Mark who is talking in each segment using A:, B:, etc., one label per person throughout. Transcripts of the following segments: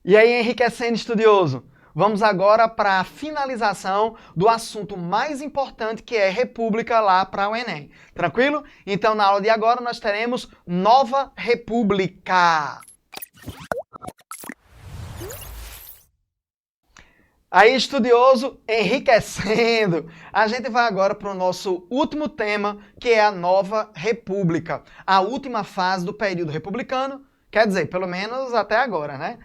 A: E aí, enriquecendo estudioso, vamos agora para a finalização do assunto mais importante que é República lá para o Enem. Tranquilo? Então, na aula de agora, nós teremos Nova República. Aí, estudioso, enriquecendo. A gente vai agora para o nosso último tema, que é a Nova República. A última fase do período republicano, quer dizer, pelo menos até agora, né?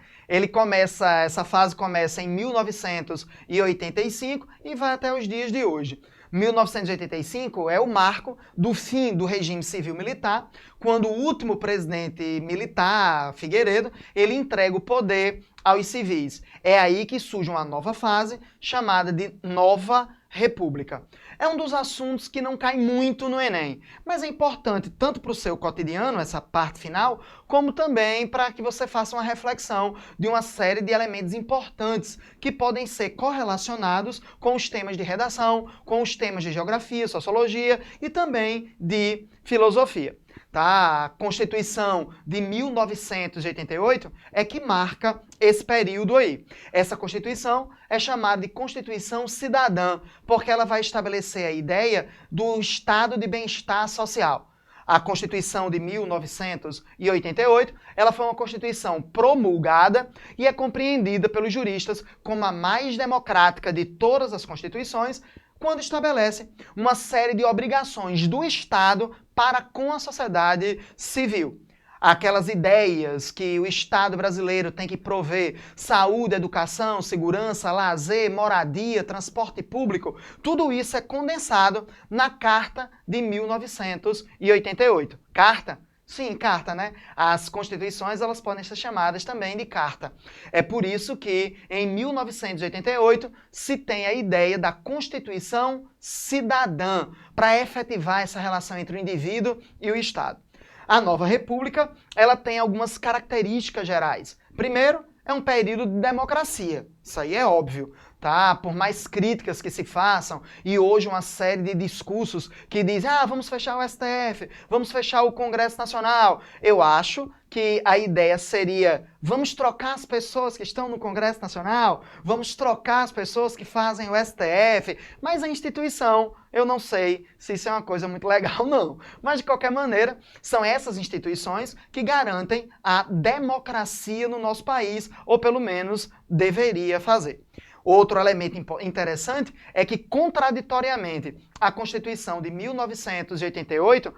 A: Essa fase começa em 1985 e vai até os dias de hoje. 1985 é o marco do fim do regime civil-militar, quando o último presidente militar, Figueiredo, ele entrega o poder aos civis. É aí que surge uma nova fase, chamada de Nova República. É um dos assuntos que não cai muito no Enem, mas é importante tanto para o seu cotidiano, essa parte final, como também para que você faça uma reflexão de uma série de elementos importantes que podem ser correlacionados com os temas de redação, com os temas de geografia, sociologia e também de filosofia. Tá? A Constituição de 1988 é que marca esse período aí. Essa Constituição é chamada de Constituição Cidadã, porque ela vai estabelecer a ideia do estado de bem-estar social. A Constituição de 1988, ela foi uma Constituição promulgada e é compreendida pelos juristas como a mais democrática de todas as Constituições, quando estabelece uma série de obrigações do Estado para com a sociedade civil. Aquelas ideias que o Estado brasileiro tem que prover saúde, educação, segurança, lazer, moradia, transporte público, tudo isso é condensado na Carta de 1988. Carta? Sim, carta, né? As constituições, elas podem ser chamadas também de carta. É por isso que, em 1988, se tem a ideia da Constituição Cidadã, para efetivar essa relação entre o indivíduo e o Estado. A Nova República, ela tem algumas características gerais. Primeiro, é um período de democracia. Isso aí é óbvio, tá? Por mais críticas que se façam, e hoje uma série de discursos que dizem, vamos fechar o STF, vamos fechar o Congresso Nacional. Eu acho que a ideia seria, vamos trocar as pessoas que estão no Congresso Nacional, vamos trocar as pessoas que fazem o STF, mas a instituição, eu não sei se isso é uma coisa muito legal, não. Mas, de qualquer maneira, são essas instituições que garantem a democracia no nosso país, ou pelo menos deveria fazer. Outro elemento interessante é que, contraditoriamente à Constituição de 1988,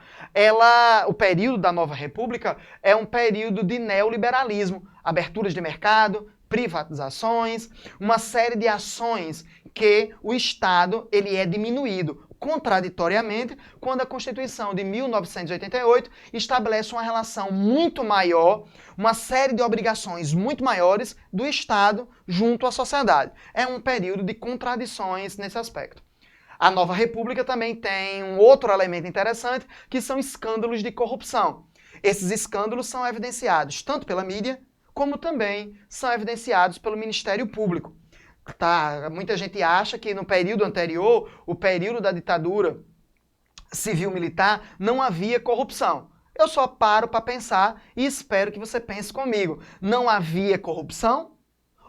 A: o período da Nova República é um período de neoliberalismo, aberturas de mercado, privatizações, uma série de ações que o Estado ele é diminuído. Contraditoriamente, quando a Constituição de 1988 estabelece uma relação muito maior, uma série de obrigações muito maiores do Estado junto à sociedade. É um período de contradições nesse aspecto. A Nova República também tem um outro elemento interessante, que são escândalos de corrupção. Esses escândalos são evidenciados tanto pela mídia, como também são evidenciados pelo Ministério Público. Tá, muita gente acha que no período anterior, o período da ditadura civil-militar, não havia corrupção. Eu só paro para pensar e espero que você pense comigo. Não havia corrupção?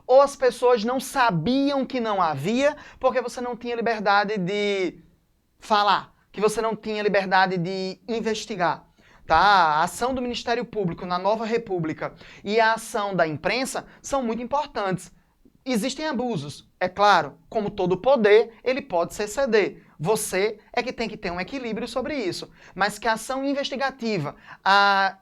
A: Ou as pessoas não sabiam que não havia porque você não tinha liberdade de falar, que você não tinha liberdade de investigar? Tá? A ação do Ministério Público na Nova República e a ação da imprensa são muito importantes. Existem abusos, é claro, como todo poder, ele pode se exceder. Você é que tem que ter um equilíbrio sobre isso. Mas que a ação investigativa, a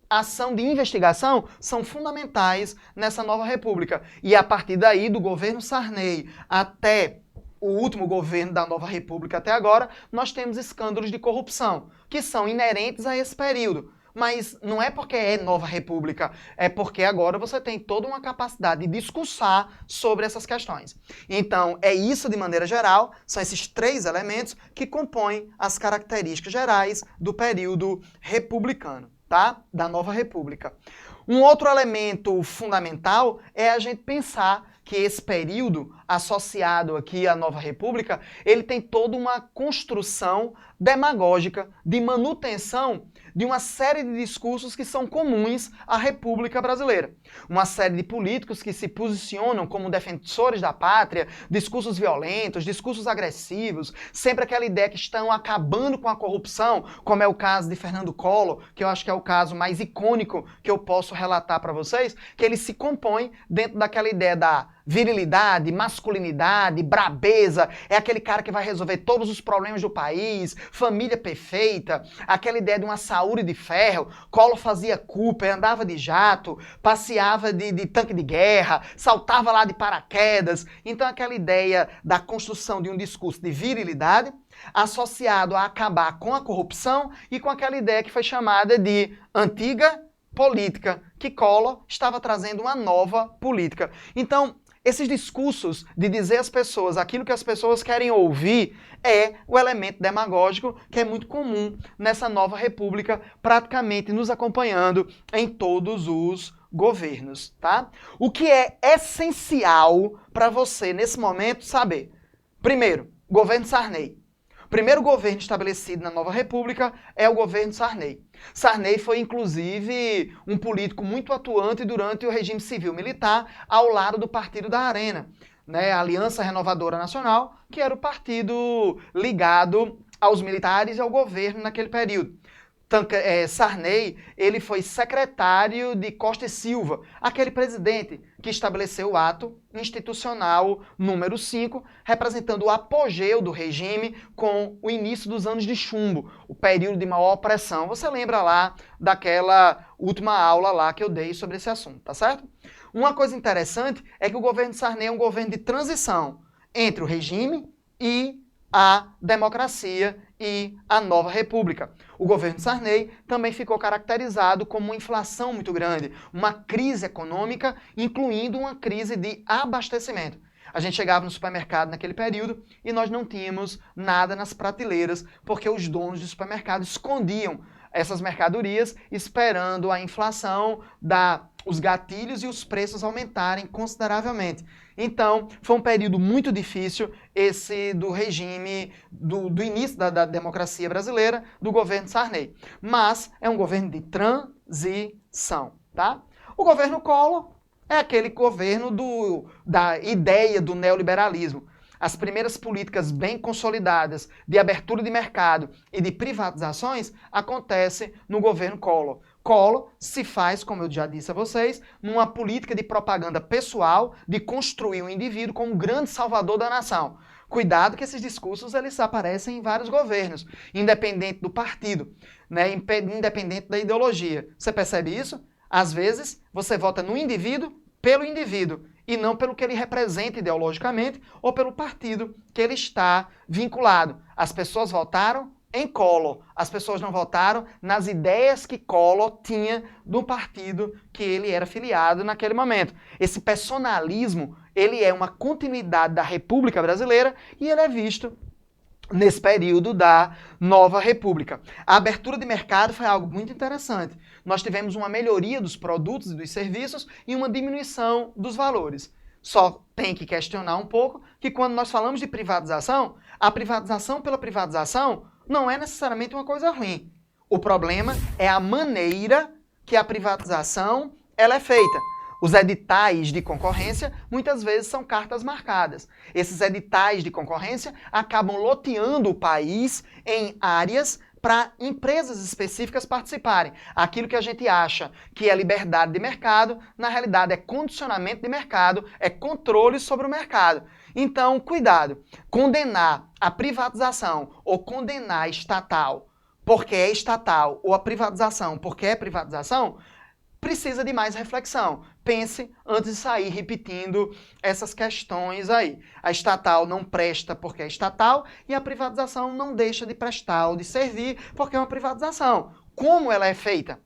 A: ação de investigação são fundamentais nessa Nova República. E a partir daí, do governo Sarney até o último governo da Nova República até agora, nós temos escândalos de corrupção, que são inerentes a esse período. Mas não é porque é Nova República, é porque agora você tem toda uma capacidade de discursar sobre essas questões. Então, é isso de maneira geral, são esses três elementos que compõem as características gerais do período republicano, tá? Da Nova República. Um outro elemento fundamental é a gente pensar que esse período associado aqui à Nova República, ele tem toda uma construção demagógica de manutenção de uma série de discursos que são comuns à República Brasileira. Uma série de políticos que se posicionam como defensores da pátria, discursos violentos, discursos agressivos, sempre aquela ideia que estão acabando com a corrupção, como é o caso de Fernando Collor, que eu acho que é o caso mais icônico que eu posso relatar para vocês, que ele se compõe dentro daquela ideia da virilidade, masculinidade, brabeza, é aquele cara que vai resolver todos os problemas do país, família perfeita, aquela ideia de uma saúde de ferro. Collor fazia Cooper, andava de jato, passeava de tanque de guerra, saltava lá de paraquedas. Então aquela ideia da construção de um discurso de virilidade associado a acabar com a corrupção e com aquela ideia que foi chamada de antiga política, que Collor estava trazendo uma nova política. Então, esses discursos de dizer às pessoas aquilo que as pessoas querem ouvir é o elemento demagógico que é muito comum nessa nova república, praticamente nos acompanhando em todos os governos, tá? O que é essencial para você, nesse momento, saber? Primeiro, governo Sarney. O primeiro governo estabelecido na nova república é o governo Sarney. Sarney foi, inclusive, um político muito atuante durante o regime civil-militar ao lado do Partido da Arena, né, a Aliança Renovadora Nacional, que era o partido ligado aos militares e ao governo naquele período. Sarney, ele foi secretário de Costa e Silva, aquele presidente que estabeleceu o ato institucional número 5, representando o apogeu do regime com o início dos anos de chumbo, o período de maior opressão. Você lembra lá daquela última aula lá que eu dei sobre esse assunto, tá certo? Uma coisa interessante é que o governo Sarney é um governo de transição entre o regime e a democracia e a nova república. O governo Sarney também ficou caracterizado como uma inflação muito grande, uma crise econômica, incluindo uma crise de abastecimento. A gente chegava no supermercado naquele período e nós não tínhamos nada nas prateleiras, porque os donos do supermercado escondiam essas mercadorias esperando a inflação os gatilhos e os preços aumentarem consideravelmente. Então, foi um período muito difícil esse do regime, do início da democracia brasileira, do governo Sarney. Mas é um governo de transição, tá? O governo Collor é aquele governo da ideia do neoliberalismo. As primeiras políticas bem consolidadas de abertura de mercado e de privatizações acontecem no governo Collor. Collor se faz, como eu já disse a vocês, numa política de propaganda pessoal de construir o indivíduo como um grande salvador da nação. Cuidado que esses discursos eles aparecem em vários governos, independente do partido, né, independente da ideologia. Você percebe isso? Às vezes, você vota no indivíduo pelo indivíduo e não pelo que ele representa ideologicamente ou pelo partido que ele está vinculado. As pessoas votaram em Collor, as pessoas não votaram nas ideias que Collor tinha do partido que ele era filiado naquele momento. Esse personalismo, ele é uma continuidade da República Brasileira e ele é visto nesse período da nova república. A abertura de mercado foi algo muito interessante. Nós tivemos uma melhoria dos produtos e dos serviços e uma diminuição dos valores. Só tem que questionar um pouco que quando nós falamos de privatização, a privatização pela privatização não é necessariamente uma coisa ruim. O problema é a maneira que a privatização ela é feita. Os editais de concorrência muitas vezes são cartas marcadas. Esses editais de concorrência acabam loteando o país em áreas para empresas específicas participarem. Aquilo que a gente acha que é liberdade de mercado, na realidade é condicionamento de mercado, é controle sobre o mercado. Então, cuidado. Condenar a privatização ou condenar a estatal porque é estatal ou a privatização porque é privatização, precisa de mais reflexão. Pense antes de sair repetindo essas questões aí. A estatal não presta porque é estatal e a privatização não deixa de prestar ou de servir porque é uma privatização. Como ela é feita?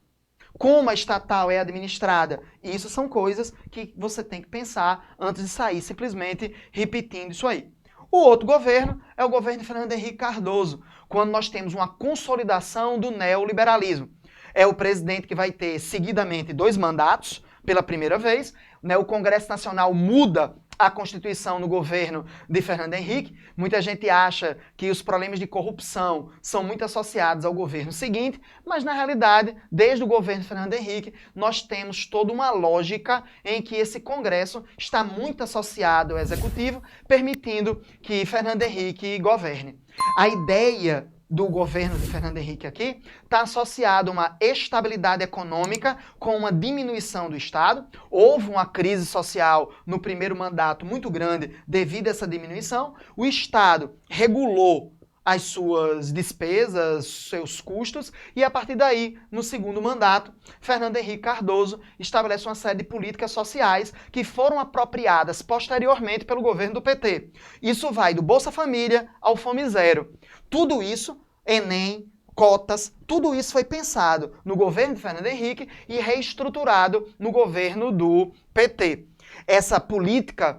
A: Como a estatal é administrada? Isso são coisas que você tem que pensar antes de sair simplesmente repetindo isso aí. O outro governo é o governo de Fernando Henrique Cardoso, quando nós temos uma consolidação do neoliberalismo. É o presidente que vai ter seguidamente 2 mandatos pela primeira vez, né? O Congresso Nacional muda a Constituição no governo de Fernando Henrique. Muita gente acha que os problemas de corrupção são muito associados ao governo seguinte, mas na realidade, desde o governo de Fernando Henrique, nós temos toda uma lógica em que esse Congresso está muito associado ao Executivo, permitindo que Fernando Henrique governe. A ideia do governo de Fernando Henrique aqui está associado a uma estabilidade econômica com uma diminuição do Estado. Houve uma crise social no primeiro mandato muito grande devido a essa diminuição. O Estado regulou as suas despesas, seus custos, e a partir daí, no segundo mandato, Fernando Henrique Cardoso estabelece uma série de políticas sociais que foram apropriadas posteriormente pelo governo do PT. Isso vai do Bolsa Família ao Fome Zero. Tudo isso, Enem, cotas, tudo isso foi pensado no governo de Fernando Henrique e reestruturado no governo do PT. Essa política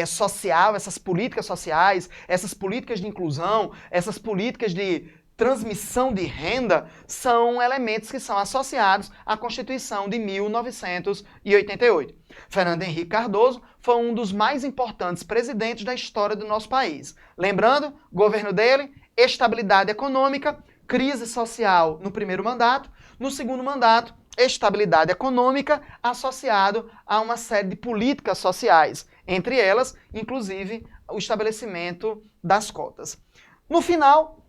A: social, essas políticas sociais, essas políticas de inclusão, essas políticas de transmissão de renda são elementos que são associados à Constituição de 1988. Fernando Henrique Cardoso foi um dos mais importantes presidentes da história do nosso país. Lembrando, o governo dele, estabilidade econômica, crise social no primeiro mandato, no segundo mandato, estabilidade econômica associado a uma série de políticas sociais, entre elas, inclusive, o estabelecimento das cotas. No final,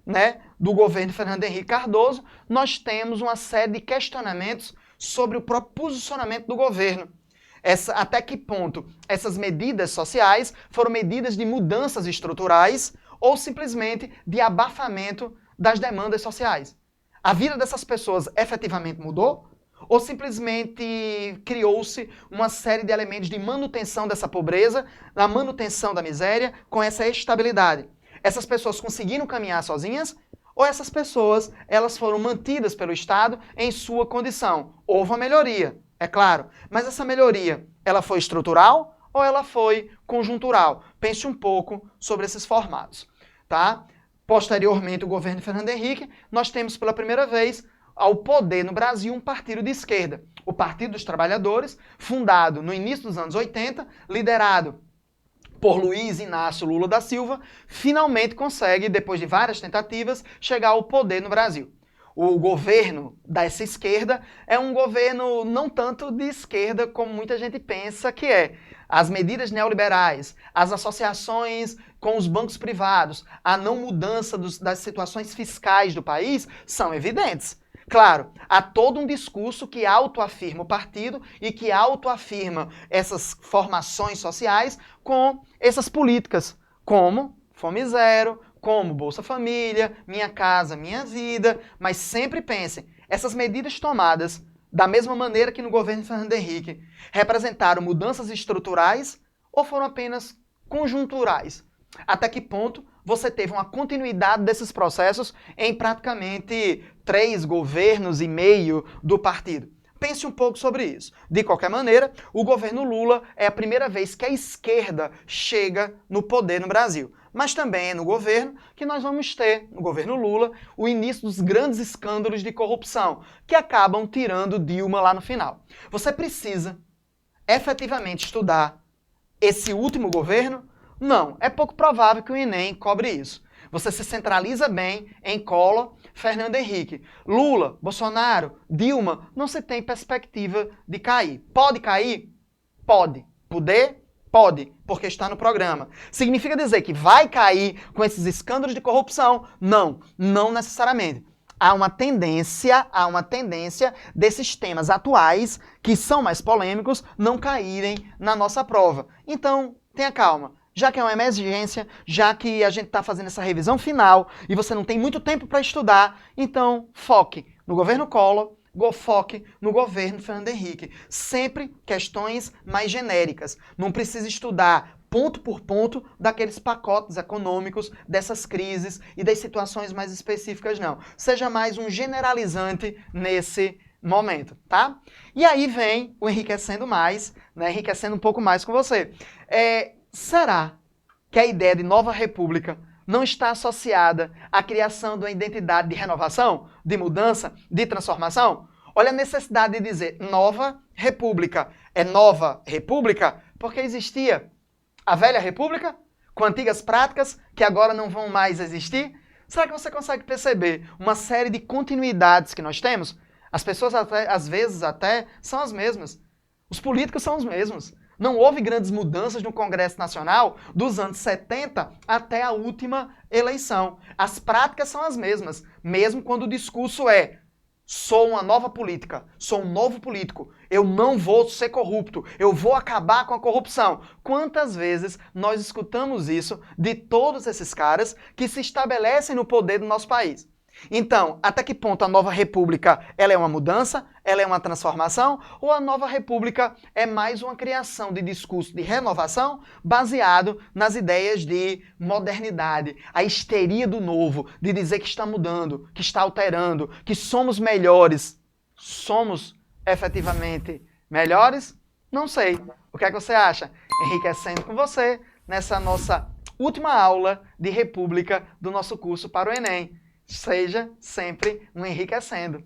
A: do governo de Fernando Henrique Cardoso, nós temos uma série de questionamentos sobre o próprio posicionamento do governo. Até que ponto essas medidas sociais foram medidas de mudanças estruturais ou simplesmente de abafamento das demandas sociais. A vida dessas pessoas efetivamente mudou? Ou simplesmente criou-se uma série de elementos de manutenção dessa pobreza, da manutenção da miséria, com essa estabilidade? Essas pessoas conseguiram caminhar sozinhas? Ou essas pessoas elas foram mantidas pelo Estado em sua condição? Houve uma melhoria, é claro, mas essa melhoria ela foi estrutural ou ela foi conjuntural? Pense um pouco sobre esses formatos. Tá? Posteriormente, o governo de Fernando Henrique, nós temos pela primeira vez ao poder no Brasil um partido de esquerda, o Partido dos Trabalhadores, fundado no início dos anos 80, liderado por Luiz Inácio Lula da Silva, finalmente consegue, depois de várias tentativas, chegar ao poder no Brasil. O governo dessa esquerda é um governo não tanto de esquerda como muita gente pensa que é. As medidas neoliberais, as associações com os bancos privados, a não mudança das situações fiscais do país são evidentes. Claro, há todo um discurso que autoafirma o partido e que autoafirma essas formações sociais com essas políticas, como Fome Zero, como Bolsa Família, Minha Casa, Minha Vida, mas sempre pensem, essas medidas tomadas da mesma maneira que no governo de Fernando Henrique representaram mudanças estruturais ou foram apenas conjunturais? Até que ponto você teve uma continuidade desses processos em praticamente 3 governos e meio do partido? Pense um pouco sobre isso. De qualquer maneira, o governo Lula é a primeira vez que a esquerda chega no poder no Brasil. Mas também é no governo que nós vamos ter, no governo Lula, o início dos grandes escândalos de corrupção, que acabam tirando Dilma lá no final. Você precisa efetivamente estudar esse último governo? Não, é pouco provável que o Enem cobre isso. Você se centraliza bem em Collor, Fernando Henrique. Lula, Bolsonaro, Dilma, não se tem perspectiva de cair. Pode cair? Pode. Poder? Pode, porque está no programa. Significa dizer que vai cair com esses escândalos de corrupção? Não, não necessariamente. Há uma tendência desses temas atuais, que são mais polêmicos, não caírem na nossa prova. Então, tenha calma. Já que é uma emergência, já que a gente está fazendo essa revisão final e você não tem muito tempo para estudar, então foque no governo Collor, foque no governo Fernando Henrique. Sempre questões mais genéricas. Não precisa estudar ponto por ponto daqueles pacotes econômicos, dessas crises e das situações mais específicas, não. Seja mais um generalizante nesse momento, tá? E aí vem o enriquecendo mais, enriquecendo um pouco mais com você. Será que a ideia de nova república não está associada à criação de uma identidade de renovação, de mudança, de transformação? Olha a necessidade de dizer nova república. É nova república porque existia A velha república? Com antigas práticas que agora não vão mais existir? Será que você consegue perceber uma série de continuidades que nós temos? As pessoas, às vezes, até são as mesmas. Os políticos são os mesmos. Não houve grandes mudanças no Congresso Nacional dos anos 70 até a última eleição. As práticas são as mesmas, mesmo quando o discurso é: sou uma nova política, sou um novo político, eu não vou ser corrupto, eu vou acabar com a corrupção. Quantas vezes nós escutamos isso de todos esses caras que se estabelecem no poder do nosso país? Então, até que ponto a nova república ela é uma mudança, ela é uma transformação, ou a nova república é mais uma criação de discurso de renovação baseado nas ideias de modernidade, a histeria do novo, de dizer que está mudando, que está alterando, que somos melhores. Somos efetivamente melhores? Não sei. O que é que você acha? Enriquecendo com você nessa nossa última aula de república do nosso curso para o Enem. Seja sempre um enriquecendo.